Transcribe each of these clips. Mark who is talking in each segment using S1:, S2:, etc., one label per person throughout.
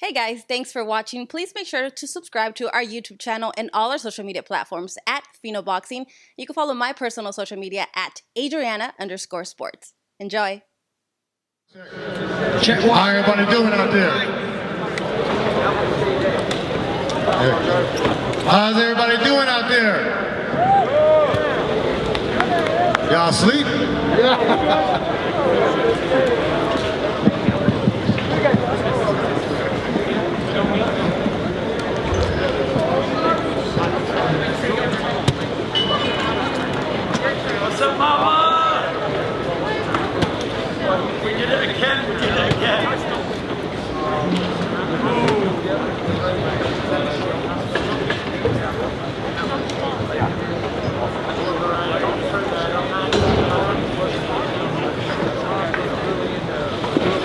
S1: Hey guys, thanks for watching. Please make sure to subscribe to our YouTube channel and all our social media platforms at Fino Boxing. You can follow my personal social media at Adriana_sports. Enjoy.
S2: Check how everybody doing out there. How's everybody doing out there? Y'all asleep?
S3: What's up, mama? We did it again.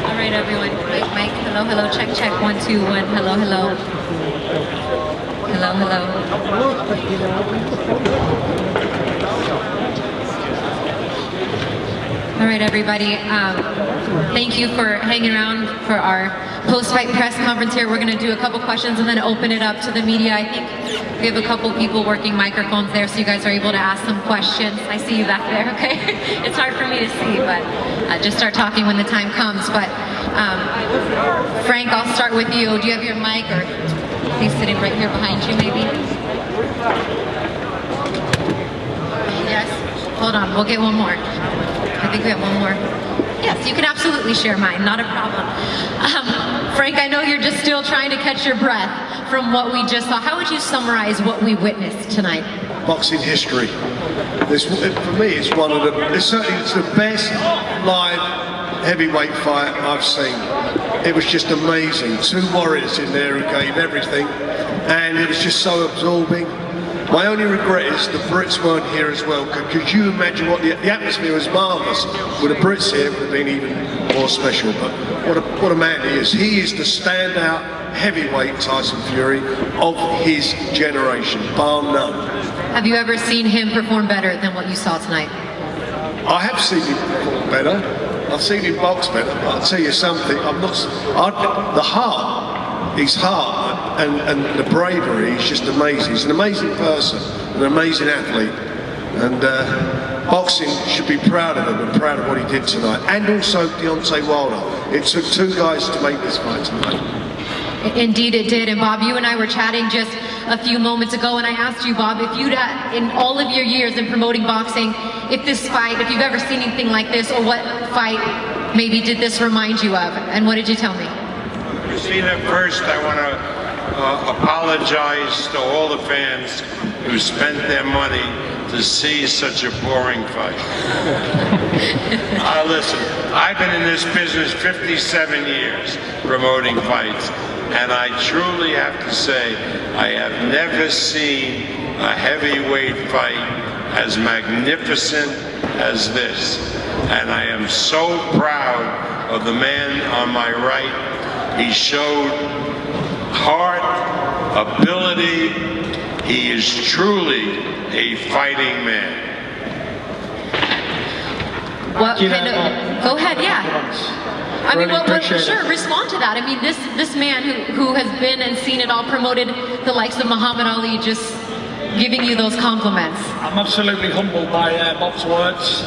S4: All right, everyone. Mike. Hello. Check. 1, 2, 1. Hello. All right, everybody. Thank you for hanging around for our post-fight press conference here. We're going to do a couple questions and then open it up to the media. I think we have a couple people working microphones there, so you guys are able to ask some questions. I see you back there, okay? It's hard for me to see, but just start talking when the time comes. But Frank, I'll start with you. Do you have your mic, or he's sitting right here behind you, maybe? Yes. Hold on, we'll get one more. I think we have one more. Yes, you can absolutely share mine, not a problem. Frank, I know you're just still trying to catch your breath from what we just saw. How would you summarize what we witnessed tonight?
S5: Boxing history. For me, it's one of the. It's the best live heavyweight fight I've seen. It was just amazing. Two warriors in there who gave everything, and it was just so absorbing. My only regret is the Brits weren't here as well. Could you imagine what the atmosphere was marvellous? With the Brits here, it would have been even more special. But what a man he is. He is the standout heavyweight Tyson Fury of his generation, bar none.
S4: Have you ever seen him perform better than what you saw tonight?
S5: I have seen him perform better. I've seen him box better. But I'll tell you something. The heart, his heart. And the bravery is just amazing. He's an amazing person, an amazing athlete, and boxing should be proud of him and proud of what he did tonight. And also Deontay Wilder. It took two guys to make this fight tonight.
S4: Indeed it did. And Bob, you and I were chatting just a few moments ago, and I asked you, Bob, if you'd, in all of your years in promoting boxing, if you've ever seen anything like this, or what fight maybe did this remind you of? And what did you tell me?
S6: Christina, first I want to apologize to all the fans who spent their money to see such a boring fight. Listen, I've been in this business 57 years promoting fights, and I truly have to say I have never seen a heavyweight fight as magnificent as this. And I am so proud of the man on my right. He showed heart, ability. He is truly a fighting man.
S4: Well, go ahead, yeah. I mean, sure, respond to that. I mean, this man who has been and seen it all, promoted the likes of Muhammad Ali, just giving you those compliments.
S7: I'm absolutely humbled by Bob's words.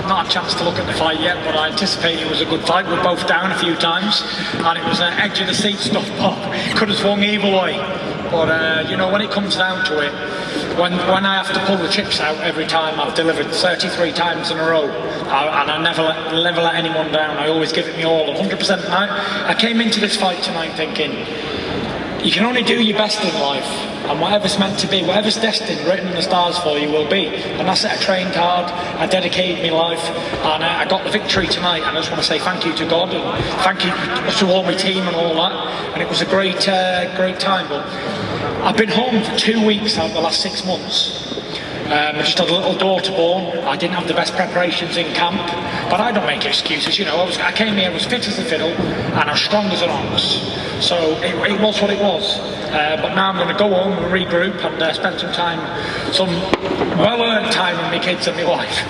S7: Not a chance to look at the fight yet, but I anticipate it was a good fight. We're both down a few times, and it was edge of the seat stuff, Bob. Could have swung either way. But you know, when it comes down to it, when I have to pull the chips out every time, I've delivered 33 times in a row, and I never let anyone down. I always give it me all, 100%. I came into this fight tonight thinking, you can only do your best in life, and whatever's meant to be, whatever's destined, written in the stars for you will be. And that's it. I trained hard, I dedicated my life, and I got the victory tonight. And I just want to say thank you to God, and thank you to all my team and all that. And it was a great time. But I've been home for 2 weeks out of the last 6 months. I just had a little daughter born. I didn't have the best preparations in camp, but I don't make excuses, you know. I came here as fit as a fiddle and as strong as an ox. So it was what it was. But now I'm going to go home and regroup and spend some well-earned time with my kids and my wife.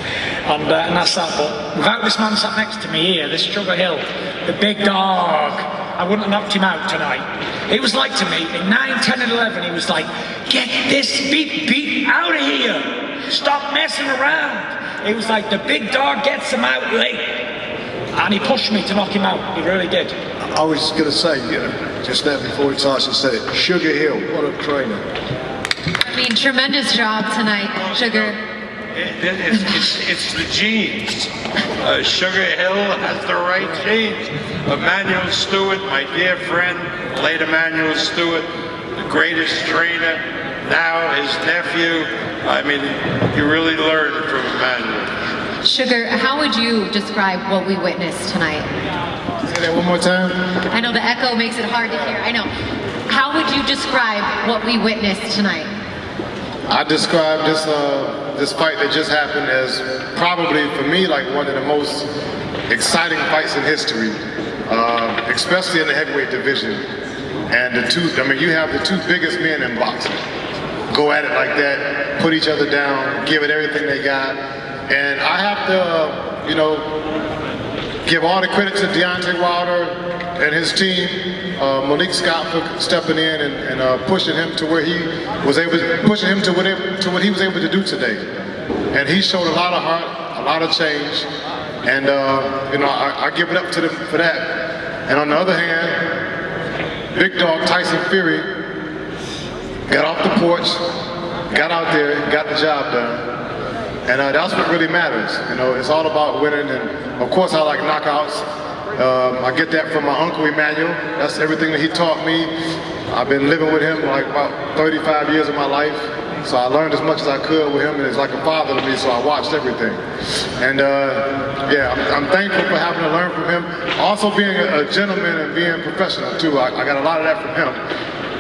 S7: And that's that. But without this man sat next to me here, this Sugar Hill, the big dog, I wouldn't have knocked him out tonight. He was like to me, in 9, 10 and 11, he was like, get this beat out of here. Stop messing around. He was like, the big dog gets him out late. And he pushed me to knock him out. He really did.
S5: I was going to say, just now before Tyson said it, Sugar Hill, what a trainer.
S4: I mean, tremendous job tonight, Sugar.
S6: It's the genes. Sugar Hill has the right genes. Emmanuel Stewart, my dear friend, late Emmanuel Stewart, the greatest trainer, now his nephew. I mean, you really learn from Emmanuel.
S4: Sugar, how would you describe what we witnessed tonight?
S2: Say that one more time.
S4: I know the echo makes it hard to hear. I know. How would you describe what we witnessed tonight?
S2: I describe this fight that just happened as probably, for me, like one of the most exciting fights in history, especially in the heavyweight division. And you have the two biggest men in boxing go at it like that, put each other down, give it everything they got. And I have to, give all the credit to Deontay Wilder and his team, Malik Scott for stepping in and pushing him to where he was able to what he was able to do today. And he showed a lot of heart, a lot of change, and I give it up to them for that. And on the other hand, big dog Tyson Fury got off the porch, got out there, got the job done. And that's what really matters. It's all about winning. And of course, I like knockouts. I get that from my uncle Emmanuel. That's everything that he taught me. I've been living with him like about 35 years of my life. So I learned as much as I could with him, and he's like a father to me, so I watched everything. And I'm thankful for having to learn from him. Also being a gentleman and being professional too. I got a lot of that from him.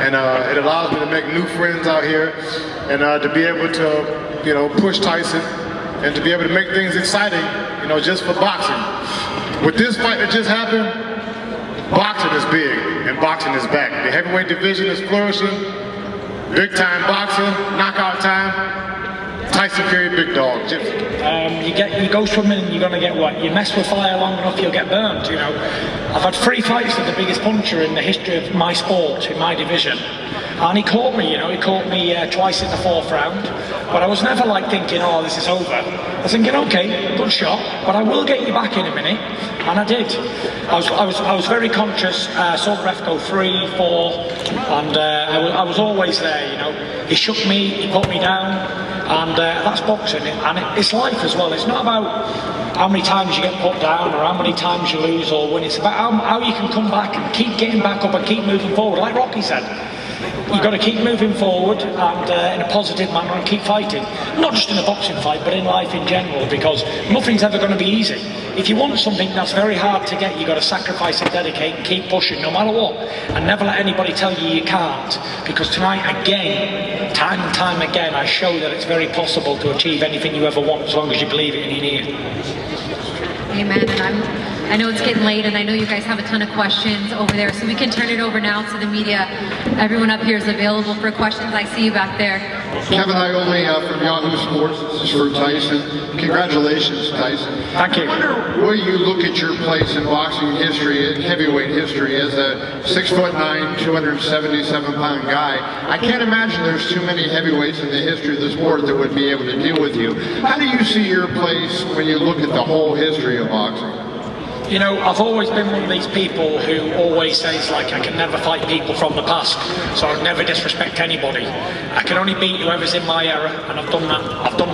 S2: And it allows me to make new friends out here and to be able to, push Tyson and to be able to make things exciting, just for boxing. With this fight that just happened, boxing is big and boxing is back. The heavyweight division is flourishing. Big time boxing, knockout time. Tyson Fury, big dog.
S7: You go swimming and you're going to get what? You mess with fire long enough, you'll get burned, I've had 3 fights with the biggest puncher in the history of my sport, in my division. And he caught me, he caught me twice in the 4th round. But I was never like thinking, oh, this is over. I was thinking, okay, good shot, but I will get you back in a minute. And I did. I was very conscious, saw the ref go 3, 4, and I was always there, He shook me, he put me down, and that's boxing. And it's life as well. It's not about how many times you get put down or how many times you lose or win. It's about how you can come back and keep getting back up and keep moving forward. Like Rocky said, you've got to keep moving forward and in a positive manner and keep fighting. Not just in a boxing fight, but in life in general, because nothing's ever going to be easy. If you want something that's very hard to get, you've got to sacrifice and dedicate and keep pushing no matter what. And never let anybody tell you you can't. Because tonight, again, time and time again, I show that it's very possible to achieve anything you ever want as long as you believe it and you need it.
S4: Amen. And I know it's getting late, and I know you guys have a ton of questions over there, so we can turn it over now to the media. Everyone up here is available for questions. I see you back there.
S8: Kevin Iole from Yahoo Sports. This is for Tyson. Congratulations, Tyson.
S7: Thank you.
S8: I wonder where you look at your place in boxing history, in heavyweight history, as a 6'9", 277-pound guy. I can't imagine there's too many heavyweights in the history of the sport that would be able to deal with you. How do you see your place when you look at the whole history of boxing?
S7: I've always been one of these people who always says, I can never fight people from the past, so I'll never disrespect anybody. I can only beat whoever's in my era, and I've done that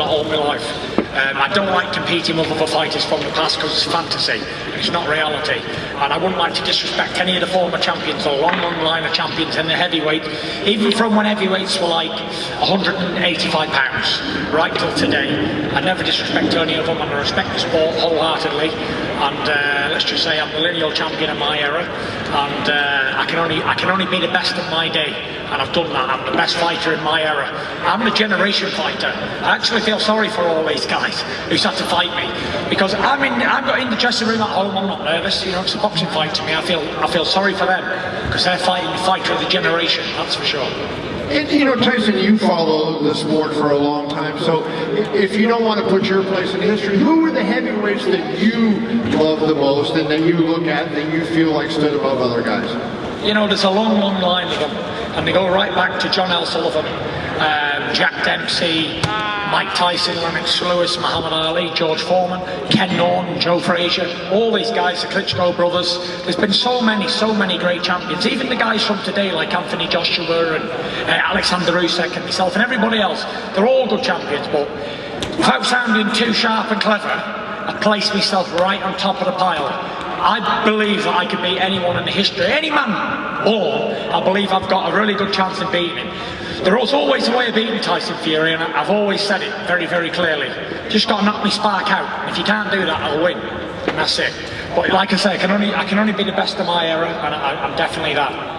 S7: all my life. I don't like competing with other fighters from the past because it's fantasy, and it's not reality. And I wouldn't like to disrespect any of the former champions, or long line of champions in the heavyweight, even from when heavyweights were like 185 pounds, right till today. I never disrespect any of them, and I respect the sport wholeheartedly. And let's just say I'm the lineal champion of my era, and I can only be the best of my day, and I've done that. I'm the best fighter in my era. I'm the generation fighter. I actually feel sorry for all these guys who's had to fight me, because I'm got in the dressing room at home. I'm not nervous. It's a boxing fight to me. I feel sorry for them because they're fighting the fighter of the generation. That's for sure.
S8: And you know, Tyson, you follow the sport for a long time, so if you don't want to put your place in history, who are the heavyweights that you love the most and that you look at that you feel like stood above other guys?
S7: You know, there's a long, long line of them, and they go right back to John L. Sullivan, Jack Dempsey, Mike Tyson, Lennox Lewis, Muhammad Ali, George Foreman, Ken Norton, Joe Frazier, all these guys, the Klitschko brothers. There's been so many great champions. Even the guys from today, like Anthony Joshua and Alexander Usyk and myself and everybody else, they're all good champions, but without sounding too sharp and clever, I place myself right on top of the pile. I believe that I could beat anyone in the history, any man born. I believe I've got a really good chance of beating him. There was always a way of beating Tyson Fury, and I've always said it very, very clearly. Just got to knock me spark out. If you can't do that, I'll win. And that's it. But like I say, I can only be the best of my era, and I'm definitely that.